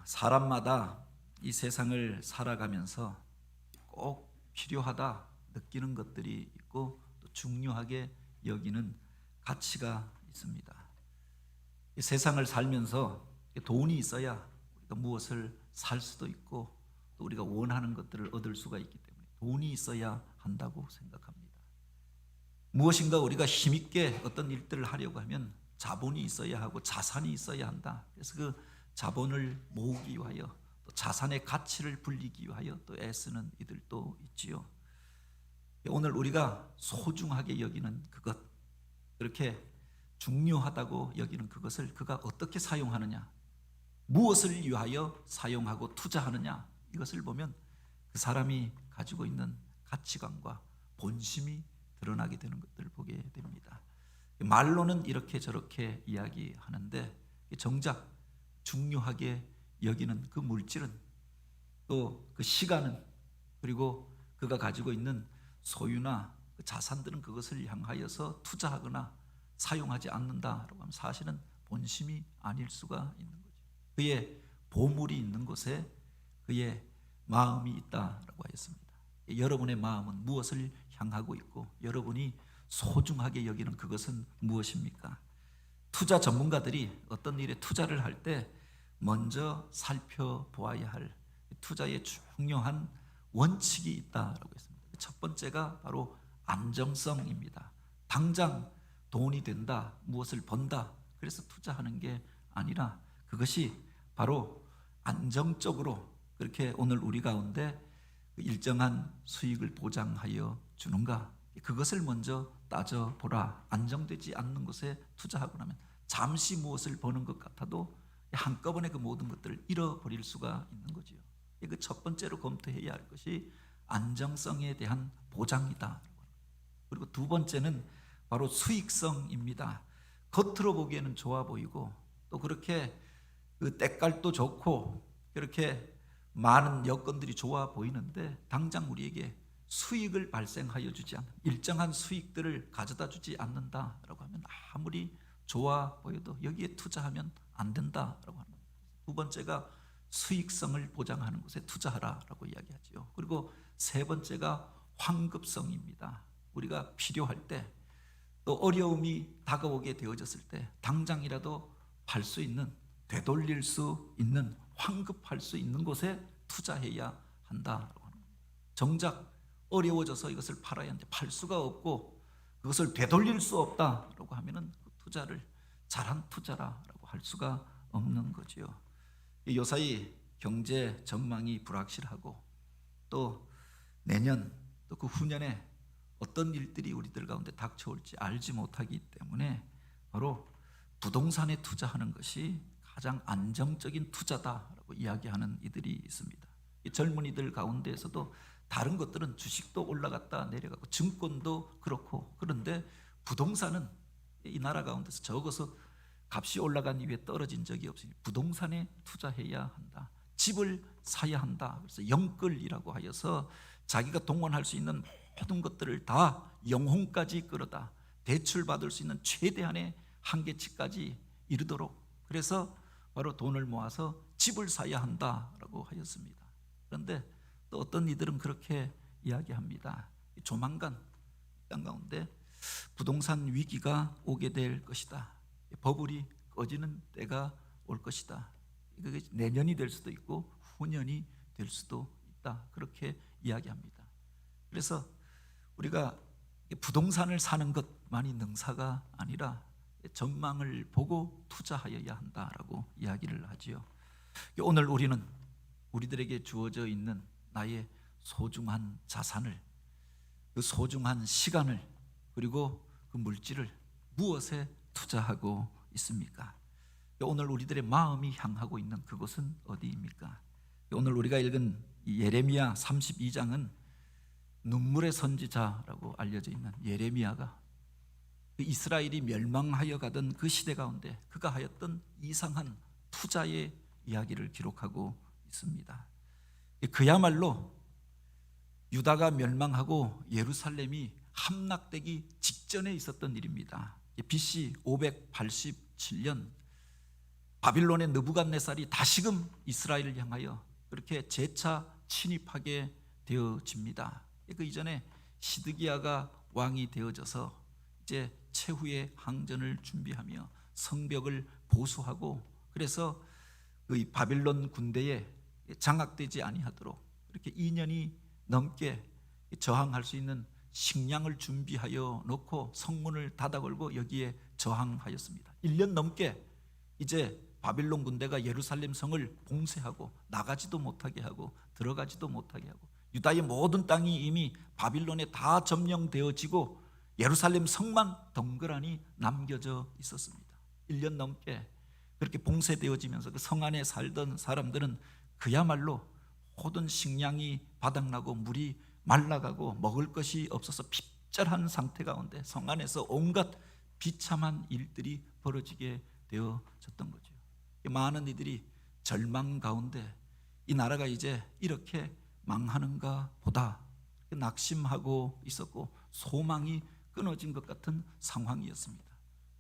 사람마다 이 세상을 살아가면서 꼭 필요하다 느끼는 것들이 있고 또 중요하게 여기는 가치가 있습니다. 이 세상을 살면서 돈이 있어야 우리가 무엇을 살 수도 있고 또 우리가 원하는 것들을 얻을 수가 있기 때문에 돈이 있어야 한다고 생각합니다. 무엇인가 우리가 힘있게 어떤 일들을 하려고 하면 자본이 있어야 하고 자산이 있어야 한다. 그래서 그 자본을 모으기 위하여 또 자산의 가치를 불리기 위하여 또 애쓰는 이들도 있지요. 오늘 우리가 소중하게 여기는 그것, 그렇게 중요하다고 여기는 그것을 그가 어떻게 사용하느냐, 무엇을 위하여 사용하고 투자하느냐, 이것을 보면 그 사람이 가지고 있는 가치관과 본심이 드러나게 되는 것들을 보게 됩니다. 말로는 이렇게 저렇게 이야기하는데 정작 중요하게 여기는 그 물질은 또 그 시간은 그리고 그가 가지고 있는 소유나 그 자산들은 그것을 향하여서 투자하거나 사용하지 않는다라고 하면 사실은 본심이 아닐 수가 있는 거죠. 그의 보물이 있는 곳에 그의 마음이 있다라고 하였습니다. 여러분의 마음은 무엇을 향하고 있고 여러분이 소중하게 여기는 그것은 무엇입니까? 투자 전문가들이 어떤 일에 투자를 할 때 먼저 살펴보아야 할 투자의 중요한 원칙이 있다라고 했습니다. 첫 번째가 바로 안정성입니다. 당장 돈이 된다, 무엇을 번다, 그래서 투자하는 게 아니라 그것이 바로 안정적으로 그렇게 오늘 우리 가운데 일정한 수익을 보장하여 주는가, 그것을 먼저 따져보라. 안정되지 않는 곳에 투자하고 나면 잠시 무엇을 버는 것 같아도 한꺼번에 그 모든 것들을 잃어버릴 수가 있는 거지요. 그 첫 번째로 검토해야 할 것이 안정성에 대한 보장이다. 그리고 두 번째는 바로 수익성입니다. 겉으로 보기에는 좋아 보이고 또 그렇게 그 때깔도 좋고 그렇게 많은 여건들이 좋아 보이는데 당장 우리에게 수익을 발생하여 주지 않는, 일정한 수익들을 가져다 주지 않는다라고 하면 아무리 좋아 보여도 여기에 투자하면 안 된다라고 합니다. 두 번째가 수익성을 보장하는 곳에 투자하라라고 이야기하지요. 그리고 세 번째가 환급성입니다. 우리가 필요할 때 또 어려움이 다가오게 되어졌을 때 당장이라도 팔 수 있는, 되돌릴 수 있는, 환급할 수 있는 곳에 투자해야 한다라고 하는 겁니다. 정작 어려워져서 이것을 팔아야 하는데 팔 수가 없고 그것을 되돌릴 수 없다라고 하면은 그 투자를 잘한 투자라고 할 수가 없는 거지요. 요사이 경제 전망이 불확실하고 또 내년 또 그 후년에 어떤 일들이 우리들 가운데 닥쳐올지 알지 못하기 때문에 바로 부동산에 투자하는 것이 가장 안정적인 투자다라고 이야기하는 이들이 있습니다. 이 젊은이들 가운데에서도 다른 것들은 주식도 올라갔다 내려가고 증권도 그렇고, 그런데 부동산은 이 나라 가운데서 적어서 값이 올라간 이후에 떨어진 적이 없으니 부동산에 투자해야 한다. 집을 사야 한다. 그래서 영끌이라고 하여서 자기가 동원할 수 있는 모든 것들을 다 영혼까지 끌어다 대출받을 수 있는 최대한의 한계치까지 이르도록, 그래서 바로 돈을 모아서 집을 사야 한다라고 하였습니다. 그런데 또 어떤 이들은 그렇게 이야기합니다. 조만간 땅 가운데 부동산 위기가 오게 될 것이다. 버블이 꺼지는 때가 올 것이다. 그게 내년이 될 수도 있고 후년이 될 수도 있다. 그렇게 이야기합니다. 그래서 우리가 부동산을 사는 것만이 능사가 아니라 전망을 보고 투자하여야 한다라고 이야기를 하지요. 오늘 우리는 우리들에게 주어져 있는 나의 소중한 자산을, 그 소중한 시간을, 그리고 그 물질을 무엇에 투자하고 있습니까? 오늘 우리들의 마음이 향하고 있는 그곳은 어디입니까? 오늘 우리가 읽은 예레미야 32장은 눈물의 선지자라고 알려져 있는 예레미야가 그 이스라엘이 멸망하여 가던 그 시대 가운데 그가 하였던 이상한 투자의 이야기를 기록하고 있습니다. 그야말로 유다가 멸망하고 예루살렘이 함락되기 직전에 있었던 일입니다. BC 587년 바빌론의 느부갓네살이 다시금 이스라엘을 향하여 그렇게 재차 침입하게 되어집니다. 그 이전에 시드기야가 왕이 되어져서 이제 최후의 항전을 준비하며 성벽을 보수하고, 그래서 그 바빌론 군대에 장악되지 아니하도록 이렇게 2년이 넘게 저항할 수 있는 식량을 준비하여 놓고 성문을 닫아 걸고 여기에 저항하였습니다. 1년 넘게 이제 바빌론 군대가 예루살렘 성을 봉쇄하고 나가지도 못하게 하고 들어가지도 못하게 하고, 유다의 모든 땅이 이미 바빌론에 다 점령되어지고 예루살렘 성만 덩그러니 남겨져 있었습니다. 1년 넘게 그렇게 봉쇄되어지면서 그 성 안에 살던 사람들은 그야말로 모든 식량이 바닥나고 물이 말라가고 먹을 것이 없어서 핍절한 상태 가운데 성 안에서 온갖 비참한 일들이 벌어지게 되어졌던 거죠. 많은 이들이 절망 가운데 이 나라가 이제 이렇게 망하는가 보다 낙심하고 있었고 소망이 끊어진 것 같은 상황이었습니다.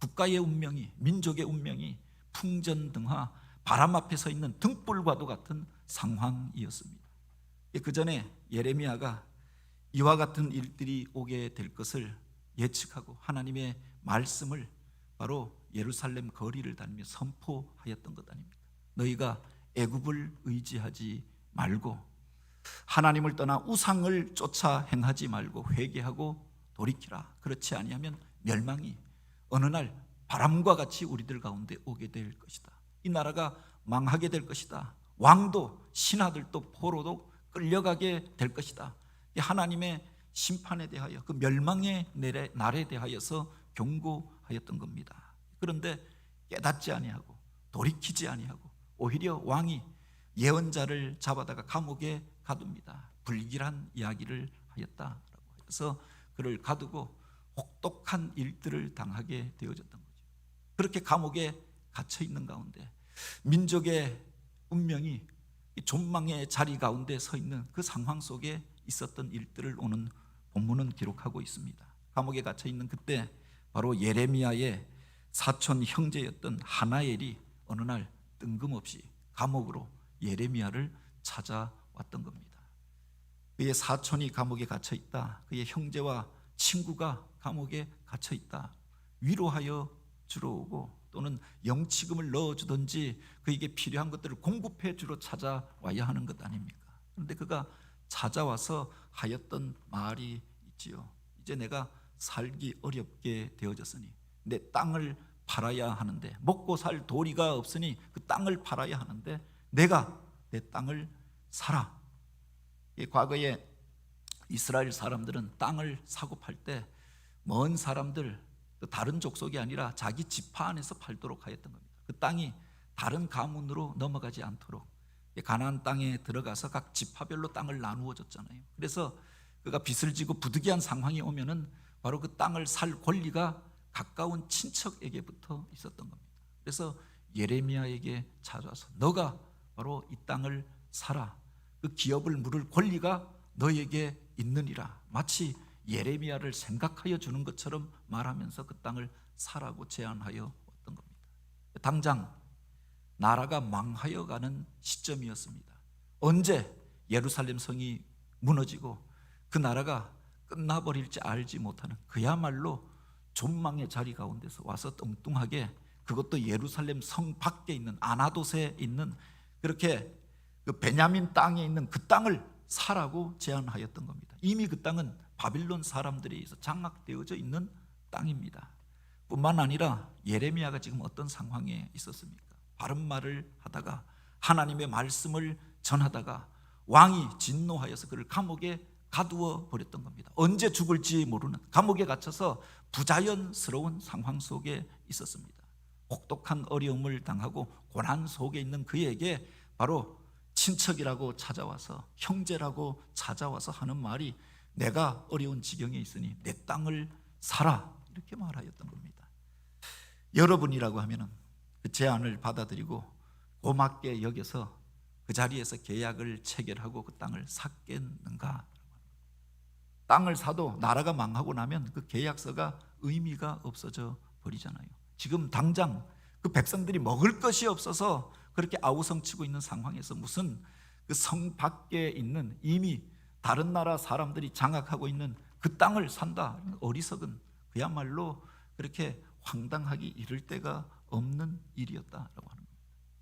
국가의 운명이, 민족의 운명이 풍전등화 바람 앞에 서 있는 등불과도 같은 상황이었습니다. 그 전에 예레미야가 이와 같은 일들이 오게 될 것을 예측하고 하나님의 말씀을 바로 예루살렘 거리를 다니며 선포하였던 것 아닙니까? 너희가 애굽을 의지하지 말고 하나님을 떠나 우상을 쫓아 행하지 말고 회개하고 돌이키라. 그렇지 아니하면 멸망이 어느 날 바람과 같이 우리들 가운데 오게 될 것이다. 이 나라가 망하게 될 것이다. 왕도 신하들도 포로도 끌려가게 될 것이다. 하나님의 심판에 대하여 그 멸망의 날에 대하여서 경고하였던 겁니다. 그런데 깨닫지 아니하고 돌이키지 아니하고 오히려 왕이 예언자를 잡아다가 감옥에 가둡니다. 불길한 이야기를 하였다라고 해서 그를 가두고 혹독한 일들을 당하게 되어졌던 거죠. 그렇게 감옥에 갇혀 있는 가운데 민족의 운명이 존망의 자리 가운데 서 있는 그 상황 속에 있었던 일들을 오는 본문은 기록하고 있습니다. 감옥에 갇혀 있는 그때 바로 예레미야의 사촌 형제였던 하나엘이 어느 날 뜬금없이 감옥으로 예레미야를 찾아왔던 겁니다. 그의 사촌이 감옥에 갇혀 있다, 그의 형제와 친구가 감옥에 갇혀 있다, 위로하여 주러 오고 또는 영치금을 넣어주든지 그에게 필요한 것들을 공급해 주러 찾아와야 하는 것 아닙니까? 그런데 그가 찾아와서 하였던 말이 있지요. 이제 내가 살기 어렵게 되어졌으니 내 땅을 팔아야 하는데, 먹고 살 도리가 없으니 그 땅을 팔아야 하는데 내가 내 땅을 사라. 과거에 이스라엘 사람들은 땅을 사고 팔 때 먼 사람들, 다른 족속이 아니라 자기 지파 안에서 팔도록 하였던 겁니다. 그 땅이 다른 가문으로 넘어가지 않도록 가나안 땅에 들어가서 각 지파별로 땅을 나누어 줬잖아요. 그래서 그가 빚을 지고 부득이한 상황이 오면은 바로 그 땅을 살 권리가 가까운 친척에게부터 있었던 겁니다. 그래서 예레미야에게 찾아와서 너가 바로 이 땅을 사라. 그 기업을 물을 권리가 너에게 있느니라. 마치 예레미야를 생각하여 주는 것처럼 말하면서 그 땅을 사라고 제안하여 왔던 겁니다. 당장 나라가 망하여 가는 시점이었습니다. 언제 예루살렘 성이 무너지고 그 나라가 끝나버릴지 알지 못하는 그야말로 존망의 자리 가운데서 와서 뚱뚱하게, 그것도 예루살렘 성 밖에 있는 아나돗에 있는 그렇게 그 베냐민 땅에 있는 그 땅을 사라고 제안하였던 겁니다. 이미 그 땅은 바빌론 사람들에 의해서 장악되어져 있는 땅입니다. 뿐만 아니라 예레미야가 지금 어떤 상황에 있었습니까? 바른 말을 하다가 하나님의 말씀을 전하다가 왕이 진노하여서 그를 감옥에 가두어 버렸던 겁니다. 언제 죽을지 모르는 감옥에 갇혀서 부자연스러운 상황 속에 있었습니다. 혹독한 어려움을 당하고 고난 속에 있는 그에게 바로 친척이라고 찾아와서, 형제라고 찾아와서 하는 말이 내가 어려운 지경에 있으니 내 땅을 사라, 이렇게 말하였던 겁니다. 여러분이라고 하면은 그 제안을 받아들이고 고맙게 여겨서 그 자리에서 계약을 체결하고 그 땅을 샀겠는가? 땅을 사도 나라가 망하고 나면 그 계약서가 의미가 없어져 버리잖아요. 지금 당장 그 그 백성들이 먹을 것이 없어서 그렇게 아우성치고 있는 상황에서 무슨 그 성 밖에 있는 이미 다른 나라 사람들이 장악하고 있는 그 땅을 산다. 어리석은, 그야말로 그렇게 황당하기 이를 데가 없는 일이었다라고 하는 겁니다.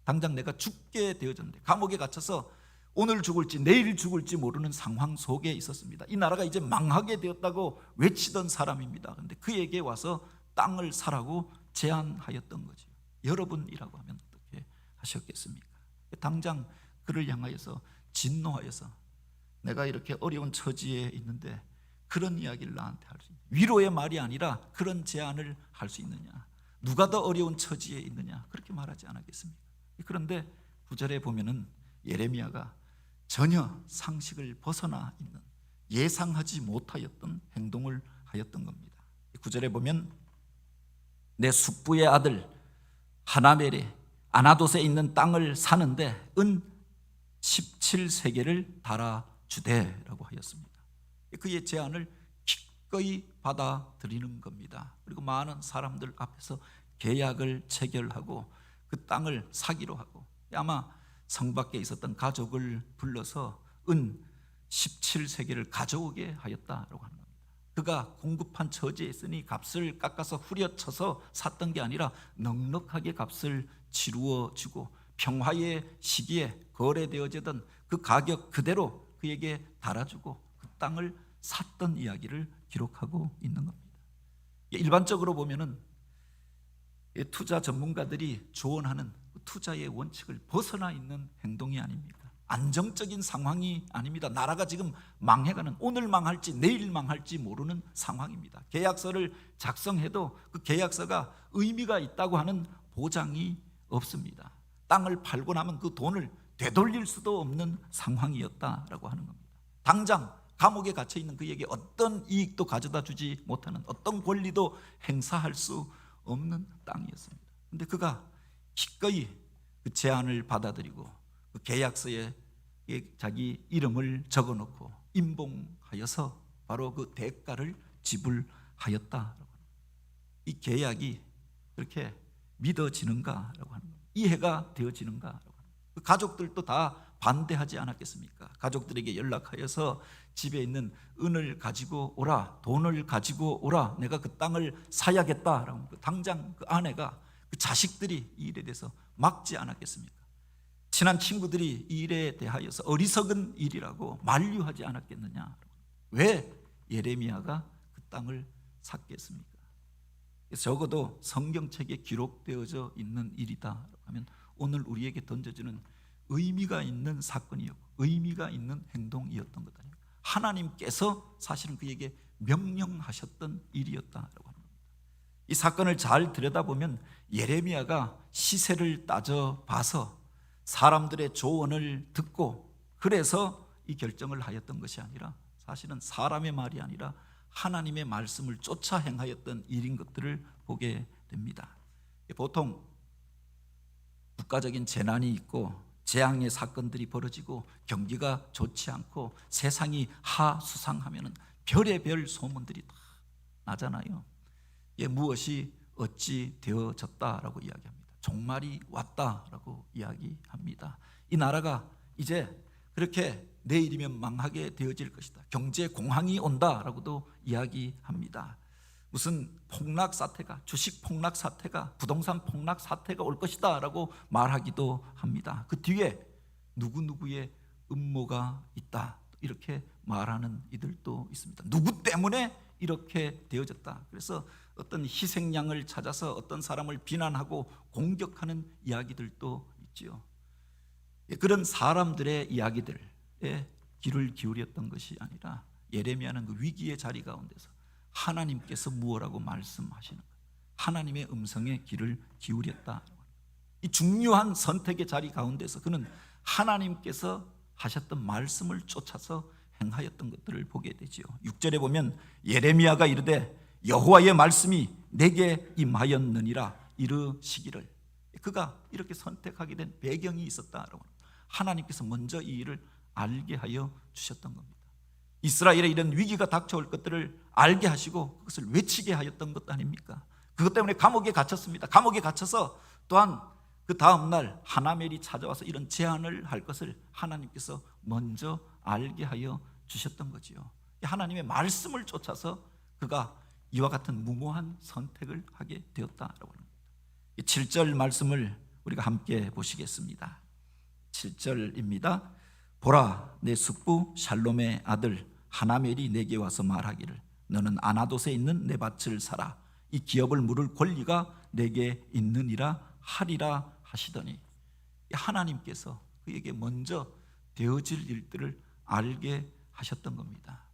당장 내가 죽게 되어졌는데 감옥에 갇혀서 오늘 죽을지 내일 죽을지 모르는 상황 속에 있었습니다. 이 나라가 이제 망하게 되었다고 외치던 사람입니다. 그런데 그에게 와서 땅을 사라고 제안하였던 거죠. 여러분이라고 하면 어떻게 하셨겠습니까? 당장 그를 향하여서 진노하여서 내가 이렇게 어려운 처지에 있는데 그런 이야기를 나한테 할 수 있느냐, 위로의 말이 아니라 그런 제안을 할 수 있느냐, 누가 더 어려운 처지에 있느냐, 그렇게 말하지 않았겠습니까? 그런데 9절에 보면은 예레미야가 전혀 상식을 벗어나 있는, 예상하지 못하였던 행동을 하였던 겁니다. 9절에 보면 내 숙부의 아들 하나멜이 아나돗에 있는 땅을 사는데 은 17세겔을 달아주되라고 하였습니다. 그의 제안을 기꺼이 받아들이는 겁니다. 그리고 많은 사람들 앞에서 계약을 체결하고 그 땅을 사기로 하고, 아마 성 밖에 있었던 가족을 불러서 은 17세겔을 가져오게 하였다라고 하는 겁니다. 그가 공급한 처지에 있으니 값을 깎아서 후려쳐서 샀던 게 아니라 넉넉하게 값을 치루어 주고 평화의 시기에 거래되어지던 그 가격 그대로 그에게 달아주고 그 땅을 샀던 이야기를 기록하고 있는 겁니다. 일반적으로 보면은 투자 전문가들이 조언하는 투자의 원칙을 벗어나 있는 행동이 아닙니다. 안정적인 상황이 아닙니다. 나라가 지금 망해가는, 오늘 망할지 내일 망할지 모르는 상황입니다. 계약서를 작성해도 그 계약서가 의미가 있다고 하는 보장이 없습니다. 땅을 팔고 나면 그 돈을 되돌릴 수도 없는 상황이었다라고 하는 겁니다. 당장 감옥에 갇혀 있는 그에게 어떤 이익도 가져다 주지 못하는, 어떤 권리도 행사할 수 없는 땅이었습니다. 그런데 그가 기꺼이 그 제안을 받아들이고 그 계약서에 자기 이름을 적어놓고 임봉하여서 바로 그 대가를 지불하였다라고. 이 계약이 그렇게 믿어지는가라고 하는 겁니다. 이해가 되어지는가라고 하는 겁니다. 그 가족들도 다 반대하지 않았겠습니까? 가족들에게 연락하여서 집에 있는 은을 가지고 오라, 돈을 가지고 오라, 내가 그 땅을 사야겠다라고. 당장 그 아내가, 그 자식들이 이 일에 대해서 막지 않았겠습니까? 친한 친구들이 이 일에 대하여서 어리석은 일이라고 만류하지 않았겠느냐? 왜 예레미야가 그 땅을 샀겠습니까? 적어도 성경책에 기록되어져 있는 일이다 하면 오늘 우리에게 던져지는 의미가 있는 사건이었고 의미가 있는 행동이었던 것 아닙니까? 하나님께서 사실은 그에게 명령하셨던 일이었다라고 합니다. 이 사건을 잘 들여다보면 예레미야가 시세를 따져봐서 사람들의 조언을 듣고 그래서 이 결정을 하였던 것이 아니라 사실은 사람의 말이 아니라 하나님의 말씀을 쫓아 행하였던 일인 것들을 보게 됩니다. 보통 국가적인 재난이 있고 재앙의 사건들이 벌어지고 경기가 좋지 않고 세상이 하수상하면 별의별 소문들이 다 나잖아요. 무엇이 어찌 되어졌다라고 이야기합니다. 종말이 왔다라고 이야기합니다. 이 나라가 이제 그렇게 내일이면 망하게 되어질 것이다. 경제 공황이 온다라고도 이야기합니다. 무슨 폭락 사태가, 주식 폭락 사태가, 부동산 폭락 사태가 올 것이다 라고 말하기도 합니다. 그 뒤에 누구누구의 음모가 있다 이렇게 말하는 이들도 있습니다. 누구 때문에 이렇게 되어졌다. 그래서 어떤 희생양을 찾아서 어떤 사람을 비난하고 공격하는 이야기들도 있지요. 그런 사람들의 이야기들에 귀를 기울였던 것이 아니라 예레미야는 그 위기의 자리 가운데서 하나님께서 무엇라고 말씀하시는 것, 하나님의 음성에 귀를 기울였다. 이 중요한 선택의 자리 가운데서 그는 하나님께서 하셨던 말씀을 쫓아서 행하였던 것들을 보게 되지요. 6절에 보면 예레미야가 이르되 여호와의 말씀이 내게 임하였느니라 이르시기를. 그가 이렇게 선택하게 된 배경이 있었다라고. 하나님께서 먼저 이 일을 알게 하여 주셨던 겁니다. 이스라엘에 이런 위기가 닥쳐올 것들을 알게 하시고 그것을 외치게 하였던 것 아닙니까? 그것 때문에 감옥에 갇혔습니다. 감옥에 갇혀서 또한 그 다음 날 하나멜이 찾아와서 이런 제안을 할 것을 하나님께서 먼저 알게 하여 주셨던 거지요. 하나님의 말씀을 쫓아서 그가 이와 같은 무모한 선택을 하게 되었다라고 합니다. 7절 말씀을 우리가 함께 보시겠습니다. 7절입니다. 보라, 내 숙부 샬롬의 아들 하나멜이 내게 와서 말하기를 너는 아나돗에 있는 내 밭을 사라. 이 기업을 물을 권리가 내게 있느니라 하리라 하시더니 하나님께서 그에게 먼저 되어질 일들을 알게 하셨던 겁니다.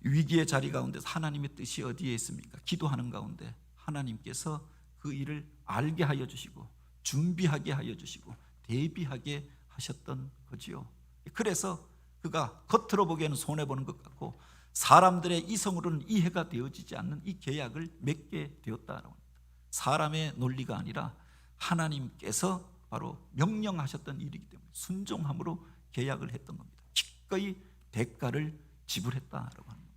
위기의 자리 가운데서 하나님의 뜻이 어디에 있습니까? 기도하는 가운데 하나님께서 그 일을 알게 하여 주시고 준비하게 하여 주시고 대비하게 하셨던 거지요. 그래서 그가 겉으로 보기에는 손해보는 것 같고 사람들의 이성으로는 이해가 되어지지 않는 이 계약을 맺게 되었다라고 합니다. 사람의 논리가 아니라 하나님께서 바로 명령하셨던 일이기 때문에 순종함으로 계약을 했던 겁니다. 기꺼이 대가를 지불했다라고 합니다.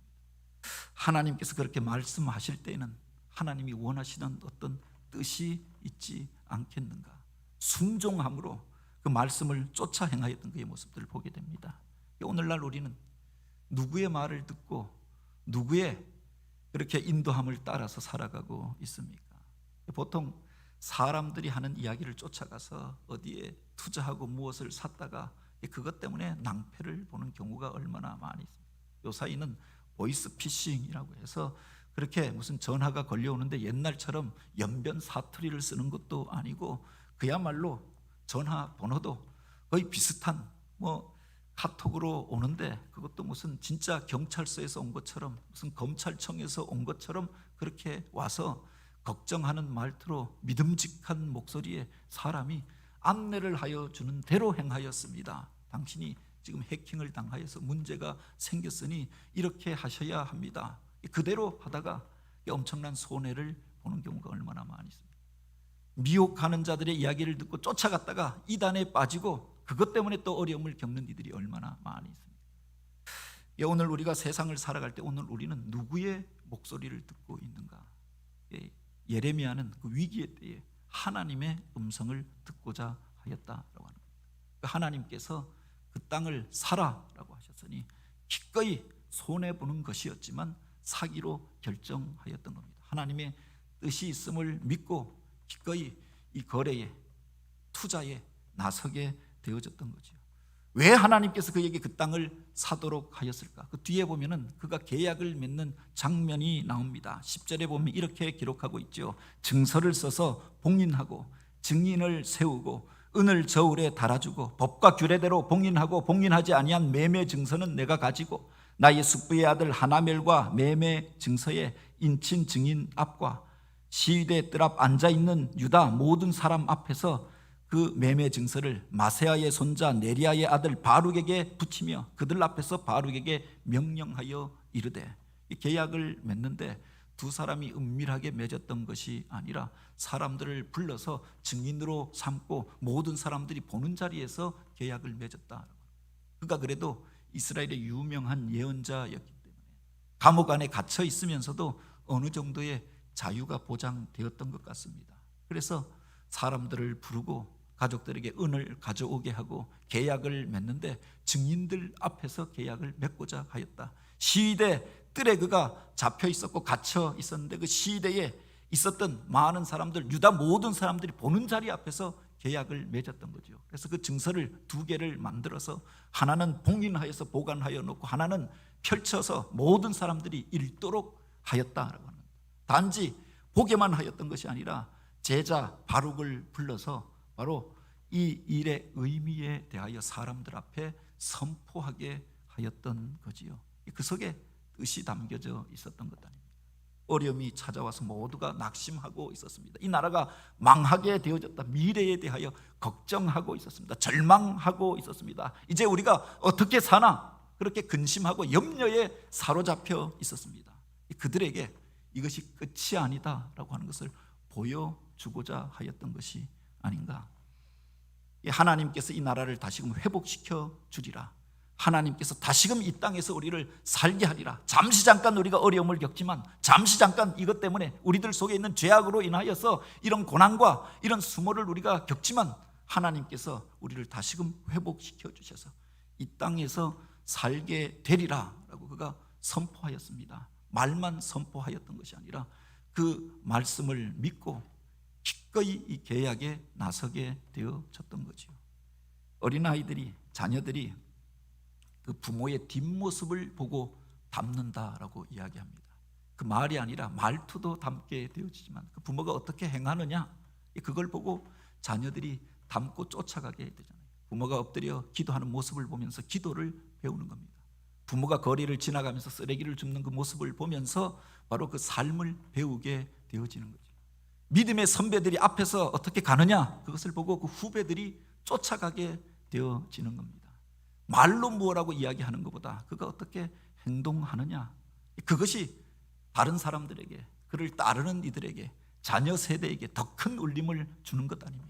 하나님께서 그렇게 말씀하실 때에는 하나님이 원하시는 어떤 뜻이 있지 않겠는가? 순종함으로 그 말씀을 쫓아 행하였던 그의 모습들을 보게 됩니다. 오늘날 우리는 누구의 말을 듣고 누구의 그렇게 인도함을 따라서 살아가고 있습니까? 보통 사람들이 하는 이야기를 쫓아가서 어디에 투자하고 무엇을 샀다가 그것 때문에 낭패를 보는 경우가 얼마나 많이 있습니다. 요 사이는 보이스 피싱이라고 해서 그렇게 무슨 전화가 걸려오는데 옛날처럼 연변 사투리를 쓰는 것도 아니고 그야말로 전화 번호도 거의 비슷한 카톡으로 오는데 그것도 무슨 진짜 경찰서에서 온 것처럼 무슨 검찰청에서 온 것처럼 그렇게 와서 걱정하는 말투로 믿음직한 목소리에 사람이 안내를 하여 주는 대로 행하였습니다. 당신이 지금 해킹을 당하여서 문제가 생겼으니 이렇게 하셔야 합니다. 그대로 하다가 엄청난 손해를 보는 경우가 얼마나 많이 있습니다. 미혹하는 자들의 이야기를 듣고 쫓아갔다가 이단에 빠지고 그것 때문에 또 어려움을 겪는 이들이 얼마나 많이 있습니다. 오늘 우리가 세상을 살아갈 때 오늘 우리는 누구의 목소리를 듣고 있는가? 예레미야는 그 위기의 때에 하나님의 음성을 듣고자 하였다라고 하는 겁니다. 하나님께서 그 땅을 사라라고 하셨으니 기꺼이 손해보는 것이었지만 사기로 결정하였던 겁니다. 하나님의 뜻이 있음을 믿고 기꺼이 이 거래에 투자에 나서게 되어졌던 거죠. 왜 하나님께서 그에게 그 땅을 사도록 하였을까? 그 뒤에 보면은 그가 계약을 맺는 장면이 나옵니다. 10절에 보면 이렇게 기록하고 있죠. 증서를 써서 봉인하고 증인을 세우고 은을 저울에 달아주고 법과 규례대로 봉인하고 봉인하지 아니한 매매 증서는 내가 가지고 나의 숙부의 아들 하나멜과 매매 증서의 인친 증인 앞과 시위대 뜰 앞 앉아있는 유다 모든 사람 앞에서 그 매매 증서를 마세아의 손자 네리아의 아들 바룩에게 붙이며 그들 앞에서 바룩에게 명령하여 이르되, 이 계약을 맺는데 두 사람이 은밀하게 맺었던 것이 아니라 사람들을 불러서 증인으로 삼고 모든 사람들이 보는 자리에서 계약을 맺었다. 그가 그래도 이스라엘의 유명한 예언자였기 때문에 감옥 안에 갇혀 있으면서도 어느 정도의 자유가 보장되었던 것 같습니다. 그래서 사람들을 부르고 가족들에게 은을 가져오게 하고 계약을 맺는데 증인들 앞에서 계약을 맺고자 하였다. 시위대 뜰에 그가 잡혀 있었고 갇혀 있었는데 그 시위대에 있었던 많은 사람들, 유다 모든 사람들이 보는 자리 앞에서 계약을 맺었던 거죠. 그래서 그 증서를 두 개를 만들어서 하나는 봉인하여서 보관하여 놓고 하나는 펼쳐서 모든 사람들이 읽도록 하였다라고 합니다. 단지 보게만 하였던 것이 아니라 제자 바룩을 불러서 바로 이 일의 의미에 대하여 사람들 앞에 선포하게 하였던 거지요. 그 속에 뜻이 담겨져 있었던 것 아닙니까? 어려움이 찾아와서 모두가 낙심하고 있었습니다. 이 나라가 망하게 되어졌다. 미래에 대하여 걱정하고 있었습니다. 절망하고 있었습니다. 이제 우리가 어떻게 사나 그렇게 근심하고 염려에 사로잡혀 있었습니다. 그들에게 이것이 끝이 아니다라고 하는 것을 보여주고자 하였던 것이 아닌가. 하나님께서 이 나라를 다시금 회복시켜 주리라. 하나님께서 다시금 이 땅에서 우리를 살게 하리라. 잠시 잠깐 우리가 어려움을 겪지만, 잠시 잠깐 이것 때문에 우리들 속에 있는 죄악으로 인하여서 이런 고난과 이런 수모를 우리가 겪지만, 하나님께서 우리를 다시금 회복시켜 주셔서 이 땅에서 살게 되리라 라고 그가 선포하였습니다. 말만 선포하였던 것이 아니라 그 말씀을 믿고 기꺼이 이 계약에 나서게 되어졌던 거죠. 어린아이들이, 자녀들이 그 부모의 뒷모습을 보고 닮는다라고 이야기합니다. 그 말이 아니라 말투도 닮게 되어지지만 그 부모가 어떻게 행하느냐, 그걸 보고 자녀들이 닮고 쫓아가게 되잖아요. 부모가 엎드려 기도하는 모습을 보면서 기도를 배우는 겁니다. 부모가 거리를 지나가면서 쓰레기를 줍는 그 모습을 보면서 바로 그 삶을 배우게 되어지는 거죠. 믿음의 선배들이 앞에서 어떻게 가느냐, 그것을 보고 그 후배들이 쫓아가게 되어지는 겁니다. 말로 무엇라고 이야기하는 것보다 그가 어떻게 행동하느냐, 그것이 다른 사람들에게, 그를 따르는 이들에게, 자녀 세대에게 더 큰 울림을 주는 것 아닙니까?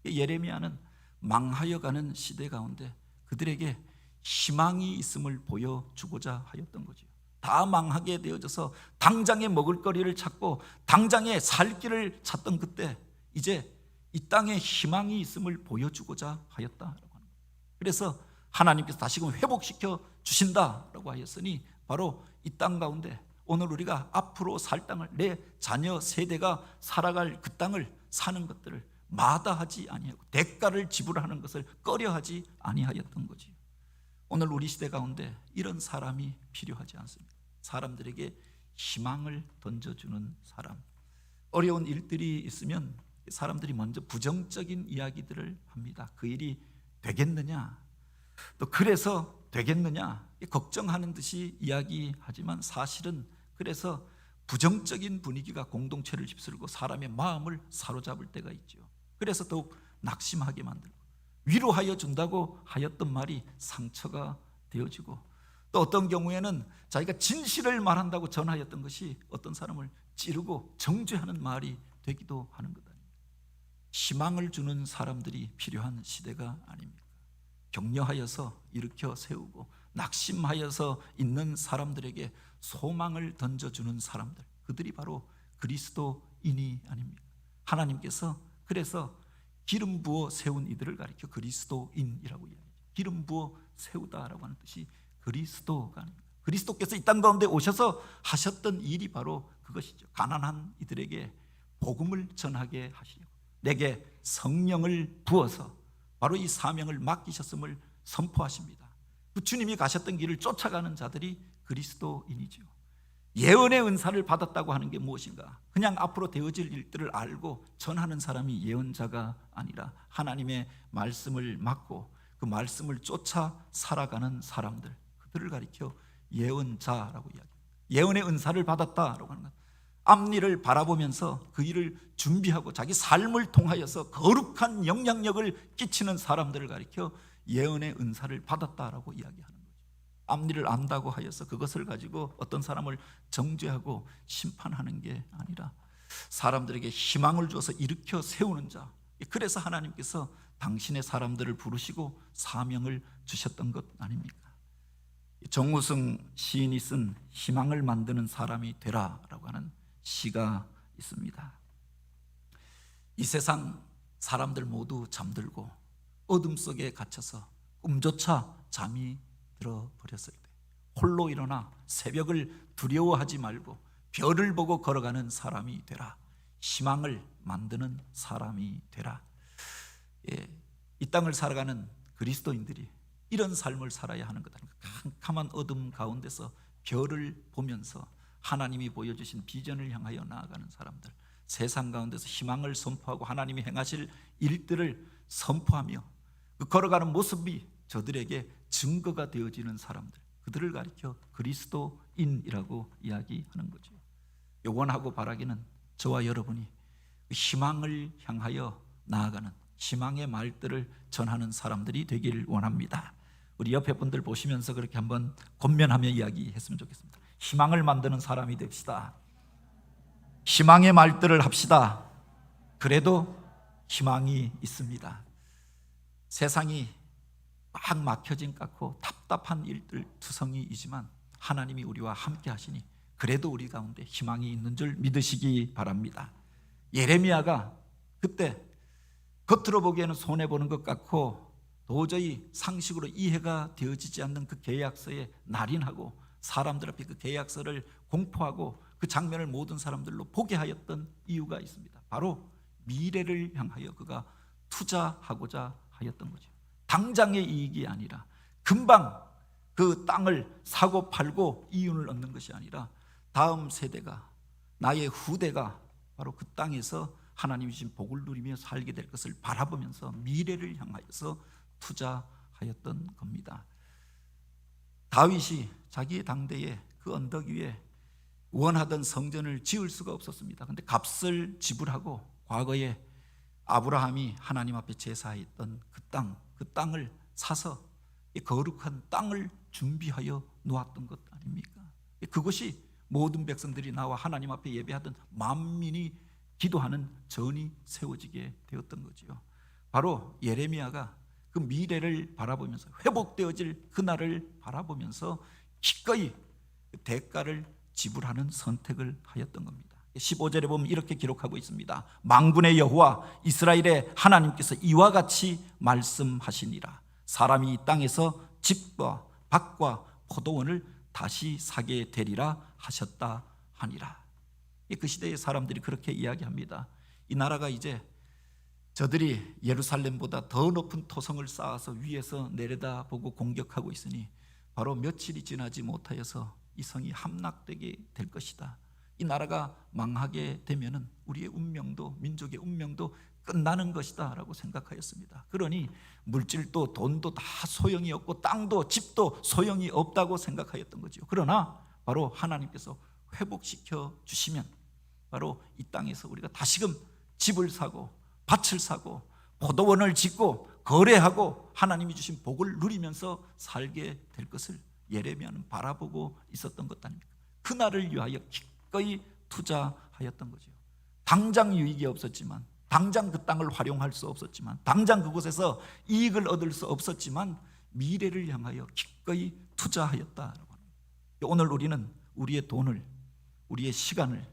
예레미야는 망하여가는 시대 가운데 그들에게 희망이 있음을 보여주고자 하였던 거죠. 다 망하게 되어져서 당장에 먹을 거리를 찾고 당장에 살 길을 찾던 그때 이제 이 땅에 희망이 있음을 보여주고자 하였다라고 하는 거예요. 그래서 하나님께서 다시금 회복시켜 주신다라고 하였으니 바로 이 땅 가운데 오늘 우리가 앞으로 살 땅을, 내 자녀 세대가 살아갈 그 땅을 사는 것들을 마다하지 아니하고 대가를 지불하는 것을 꺼려하지 아니하였던 거지. 오늘 우리 시대 가운데 이런 사람이 필요하지 않습니다. 사람들에게 희망을 던져주는 사람. 어려운 일들이 있으면 사람들이 먼저 부정적인 이야기들을 합니다. 그 일이 되겠느냐, 또 그래서 되겠느냐, 걱정하는 듯이 이야기하지만 사실은 그래서 부정적인 분위기가 공동체를 휩쓸고 사람의 마음을 사로잡을 때가 있죠. 그래서 더욱 낙심하게 만들고, 위로하여 준다고 하였던 말이 상처가 되어지고, 또 어떤 경우에는 자기가 진실을 말한다고 전하였던 것이 어떤 사람을 찌르고 정죄하는 말이 되기도 하는 것 아닙니까? 희망을 주는 사람들이 필요한 시대가 아닙니까? 격려하여서 일으켜 세우고 낙심하여서 있는 사람들에게 소망을 던져주는 사람들, 그들이 바로 그리스도인이 아닙니까? 하나님께서 그래서 기름 부어 세운 이들을 가리켜 그리스도인이라고 이야기하죠. 기름 부어 세우다라고 하는 뜻이 그리스도가 아닙니까? 그리스도께서 이 땅 가운데 오셔서 하셨던 일이 바로 그것이죠. 가난한 이들에게 복음을 전하게 하시려고 내게 성령을 부어서 바로 이 사명을 맡기셨음을 선포하십니다. 그 주님이 가셨던 길을 쫓아가는 자들이 그리스도인이죠. 예언의 은사를 받았다고 하는 게 무엇인가? 그냥 앞으로 되어질 일들을 알고 전하는 사람이 예언자가 아니라 하나님의 말씀을 맡고 그 말씀을 쫓아 살아가는 사람들, 그들을 가리켜 예언자라고 이야기합니다. 예언의 은사를 받았다라고 하는 것, 앞일을 바라보면서 그 일을 준비하고 자기 삶을 통하여서 거룩한 영향력을 끼치는 사람들을 가리켜 예언의 은사를 받았다라고 이야기하는 거죠. 앞일을 안다고 하여서 그것을 가지고 어떤 사람을 정죄하고 심판하는 게 아니라 사람들에게 희망을 주어서 일으켜 세우는 자, 그래서 하나님께서 당신의 사람들을 부르시고 사명을 주셨던 것 아닙니까? 정우승 시인이 쓴 희망을 만드는 사람이 되라라고 하는 시가 있습니다. 이 세상 사람들 모두 잠들고 어둠 속에 갇혀서 꿈조차 잠이 들어버렸을 때 홀로 일어나 새벽을 두려워하지 말고 별을 보고 걸어가는 사람이 되라. 희망을 만드는 사람이 되라. 이 땅을 살아가는 그리스도인들이 이런 삶을 살아야 하는 것 아닙니까? 캄캄한 어둠 가운데서 별을 보면서 하나님이 보여주신 비전을 향하여 나아가는 사람들, 세상 가운데서 희망을 선포하고 하나님이 행하실 일들을 선포하며 그 걸어가는 모습이 저들에게 증거가 되어지는 사람들, 그들을 가리켜 그리스도인이라고 이야기하는 거죠. 원하고 바라기는 저와 여러분이 희망을 향하여 나아가는 희망의 말들을 전하는 사람들이 되기를 원합니다. 우리 옆에 분들 보시면서 그렇게 한번 권면하며 이야기했으면 좋겠습니다. 희망을 만드는 사람이 됩시다. 희망의 말들을 합시다. 그래도 희망이 있습니다. 세상이 꽉 막혀진 깎고 답답한 일들 투성이이지만 하나님이 우리와 함께 하시니 그래도 우리 가운데 희망이 있는 줄 믿으시기 바랍니다. 예레미야가 그때 겉으로 보기에는 손해보는 것 같고 도저히 상식으로 이해가 되어지지 않는 그 계약서에 날인하고 사람들 앞에 그 계약서를 공포하고 그 장면을 모든 사람들로 보게 하였던 이유가 있습니다. 바로 미래를 향하여 그가 투자하고자 하였던 거죠. 당장의 이익이 아니라 금방 그 땅을 사고 팔고 이윤을 얻는 것이 아니라 다음 세대가, 나의 후대가 바로 그 땅에서 하나님이 주신 복을 누리며 살게 될 것을 바라보면서 미래를 향하여서 투자하였던 겁니다. 다윗이 자기의 당대에 그 언덕 위에 원하던 성전을 지을 수가 없었습니다. 그런데 값을 지불하고 과거에 아브라함이 하나님 앞에 제사했던 그 땅을 사서 이 거룩한 땅을 준비하여 놓았던 것 아닙니까? 그것이 모든 백성들이 나와 하나님 앞에 예배하던 만민이 기도하는 전이 세워지게 되었던 거지요. 바로 예레미야가 그 미래를 바라보면서 회복되어질 그날을 바라보면서 기꺼이 대가를 지불하는 선택을 하였던 겁니다. 15절에 보면 이렇게 기록하고 있습니다. 만군의 여호와 이스라엘의 하나님께서 이와 같이 말씀하시니라. 사람이 이 땅에서 집과 밭과 포도원을 다시 사게 되리라 하셨다 하니라. 그 시대의 사람들이 그렇게 이야기합니다. 이 나라가 이제 저들이 예루살렘보다 더 높은 토성을 쌓아서 위에서 내려다보고 공격하고 있으니 바로 며칠이 지나지 못하여서 이 성이 함락되게 될 것이다. 이 나라가 망하게 되면은 우리의 운명도, 민족의 운명도 끝나는 것이다 라고 생각하였습니다. 그러니 물질도 돈도 다 소용이 없고 땅도 집도 소용이 없다고 생각하였던 거죠. 그러나 바로 하나님께서 회복시켜 주시면 바로 이 땅에서 우리가 다시금 집을 사고 밭을 사고 포도원을 짓고 거래하고 하나님이 주신 복을 누리면서 살게 될 것을 예레미야는 바라보고 있었던 것 아닙니까? 그날을 위하여 기꺼이 투자하였던 거죠. 당장 유익이 없었지만, 당장 그 땅을 활용할 수 없었지만, 당장 그곳에서 이익을 얻을 수 없었지만 미래를 향하여 기꺼이 투자하였다라고 합니다. 오늘 우리는 우리의 돈을, 우리의 시간을,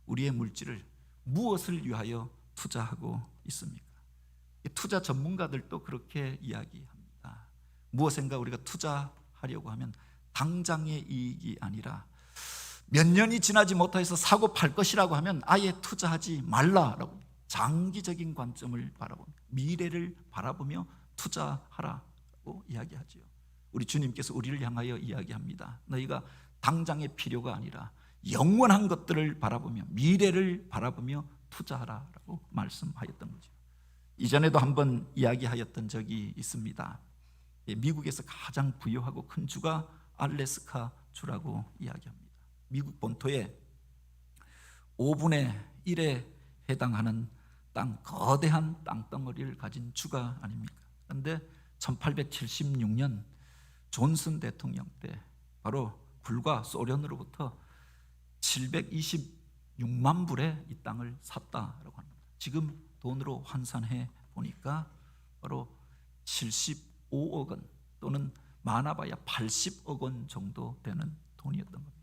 우리의 물질을 무엇을 위하여 투자하고 있습니까? 투자 전문가들도 그렇게 이야기합니다. 무엇인가 우리가 투자하려고 하면 당장의 이익이 아니라 몇 년이 지나지 못해서 사고 팔 것이라고 하면 아예 투자하지 말라라고 장기적인 관점을 바라보며 미래를 바라보며 투자하라고 이야기하죠. 우리 주님께서 우리를 향하여 이야기합니다. 너희가 당장의 필요가 아니라 영원한 것들을 바라보며 미래를 바라보며 투자하라라고 말씀하였던 거죠. 이전에도 한번 이야기하였던 적이 있습니다. 미국에서 가장 부유하고 큰 주가 알래스카 주라고 이야기합니다. 미국 본토의 5분의 1에 해당하는 땅, 거대한 땅덩어리를 가진 주가 아닙니까? 그런데 1876년 존슨 대통령 때 바로 불과 소련으로부터 726만 불에 이 땅을 샀다라고 합니다. 지금 돈으로 환산해 보니까 바로 75억 원 또는 많아봐야 80억 원 정도 되는 돈이었던 겁니다.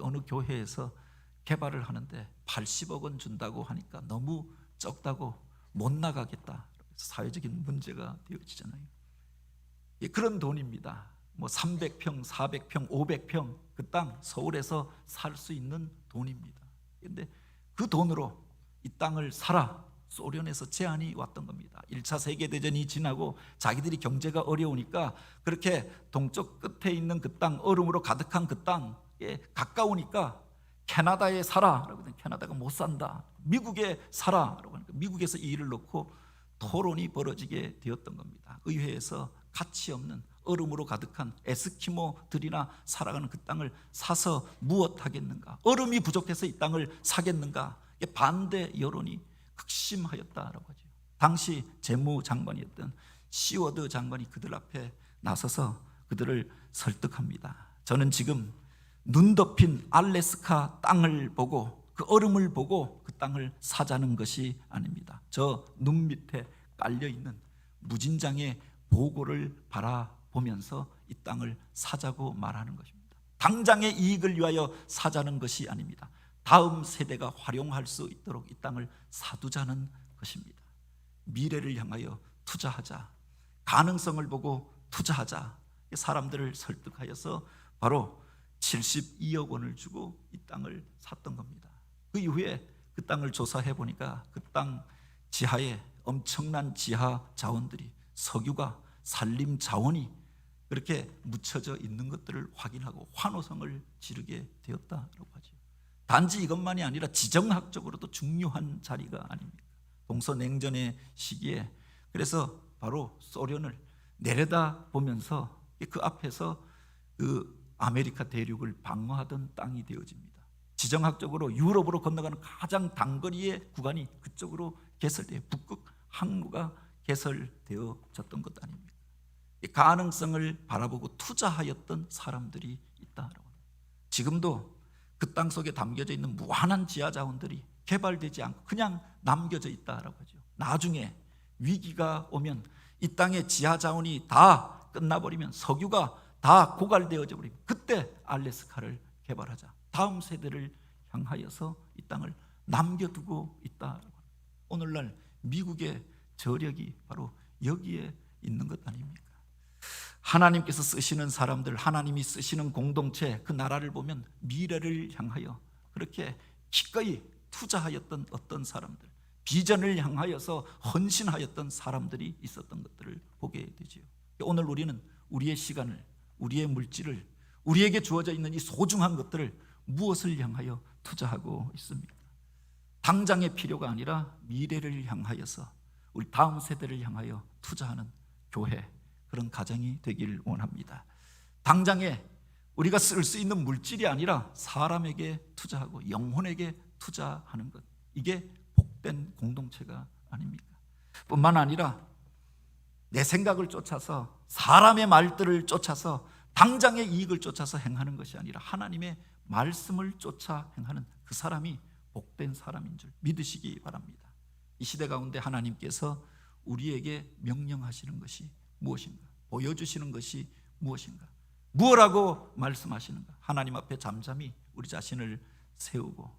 어느 교회에서 개발을 하는데 80억 원 준다고 하니까 너무 적다고 못 나가겠다. 사회적인 문제가 되어지잖아요. 그런 돈입니다. 뭐 300평, 400평, 500평 그 땅 서울에서 살 수 있는 돈입니다. 그런데 그 돈으로 이 땅을 사라. 소련에서 제안이 왔던 겁니다. 1차 세계대전이 지나고 자기들이 경제가 어려우니까 그렇게 동쪽 끝에 있는 그 땅, 얼음으로 가득한 그 땅에 가까우니까 캐나다에 살아라고 하더니 캐나다가 못 산다. 미국에 살아라고 하니까 미국에서 이 일을 놓고 토론이 벌어지게 되었던 겁니다. 의회에서 가치 없는 얼음으로 가득한 에스키모들이나 살아가는 그 땅을 사서 무엇 하겠는가? 얼음이 부족해서 이 땅을 사겠는가? 반대 여론이 극심하였다라고 하죠. 당시 재무장관이었던 시워드 장관이 그들 앞에 나서서 그들을 설득합니다. 저는 지금 눈 덮인 알래스카 땅을 보고 그 얼음을 보고 그 땅을 사자는 것이 아닙니다. 저 눈 밑에 깔려있는 무진장의 보고를 바라보는 보면서 이 땅을 사자고 말하는 것입니다. 당장의 이익을 위하여 사자는 것이 아닙니다. 다음 세대가 활용할 수 있도록 이 땅을 사두자는 것입니다. 미래를 향하여 투자하자, 가능성을 보고 투자하자, 사람들을 설득하여서 바로 72억 원을 주고 이 땅을 샀던 겁니다. 그 이후에 그 땅을 조사해 보니까 그 땅 지하에 엄청난 지하 자원들이, 석유가, 산림 자원이 그렇게 묻혀져 있는 것들을 확인하고 환호성을 지르게 되었다라고 하죠. 단지 이것만이 아니라 지정학적으로도 중요한 자리가 아닙니까? 동서냉전의 시기에 그래서 바로 소련을 내려다 보면서 그 앞에서 그 아메리카 대륙을 방어하던 땅이 되어집니다. 지정학적으로 유럽으로 건너가는 가장 단거리의 구간이 그쪽으로 개설되어 북극 항구가 개설되어졌던 것 아닙니까? 이 가능성을 바라보고 투자하였던 사람들이 있다라고 합니다. 지금도 그 땅 속에 담겨져 있는 무한한 지하 자원들이 개발되지 않고 그냥 남겨져 있다라고 하죠. 나중에 위기가 오면 이 땅의 지하 자원이 다 끝나버리면, 석유가 다 고갈되어져 버리면 그때 알래스카를 개발하자, 다음 세대를 향하여서 이 땅을 남겨두고 있다. 오늘날 미국의 저력이 바로 여기에 있는 것 아닙니까? 하나님께서 쓰시는 사람들, 하나님이 쓰시는 공동체, 그 나라를 보면 미래를 향하여 그렇게 기꺼이 투자하였던 어떤 사람들, 비전을 향하여서 헌신하였던 사람들이 있었던 것들을 보게 되지요. 오늘 우리는 우리의 시간을, 우리의 물질을, 우리에게 주어져 있는 이 소중한 것들을 무엇을 향하여 투자하고 있습니까? 당장의 필요가 아니라 미래를 향하여서 우리 다음 세대를 향하여 투자하는 교회, 그런 가정이 되길 원합니다. 당장에 우리가 쓸 수 있는 물질이 아니라 사람에게 투자하고 영혼에게 투자하는 것, 이게 복된 공동체가 아닙니까? 뿐만 아니라 내 생각을 쫓아서, 사람의 말들을 쫓아서, 당장의 이익을 쫓아서 행하는 것이 아니라 하나님의 말씀을 쫓아 행하는 그 사람이 복된 사람인 줄 믿으시기 바랍니다. 이 시대 가운데 하나님께서 우리에게 명령하시는 것이 무엇인가? 보여주시는 것이 무엇인가? 무엇라고 말씀하시는가? 하나님 앞에 잠잠히 우리 자신을 세우고,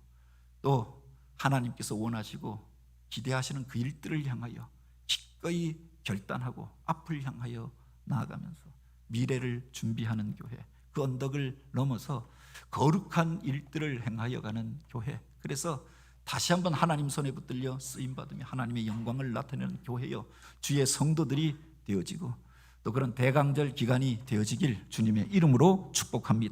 또 하나님께서 원하시고 기대하시는 그 일들을 향하여 기꺼이 결단하고 앞을 향하여 나아가면서 미래를 준비하는 교회, 그 언덕을 넘어서 거룩한 일들을 행하여 가는 교회, 그래서 다시 한번 하나님 손에 붙들려 쓰임받으며 하나님의 영광을 나타내는 교회여 주의 성도들이 되어지고 또 그런 대강절 기간이 되어지길 주님의 이름으로 축복합니다.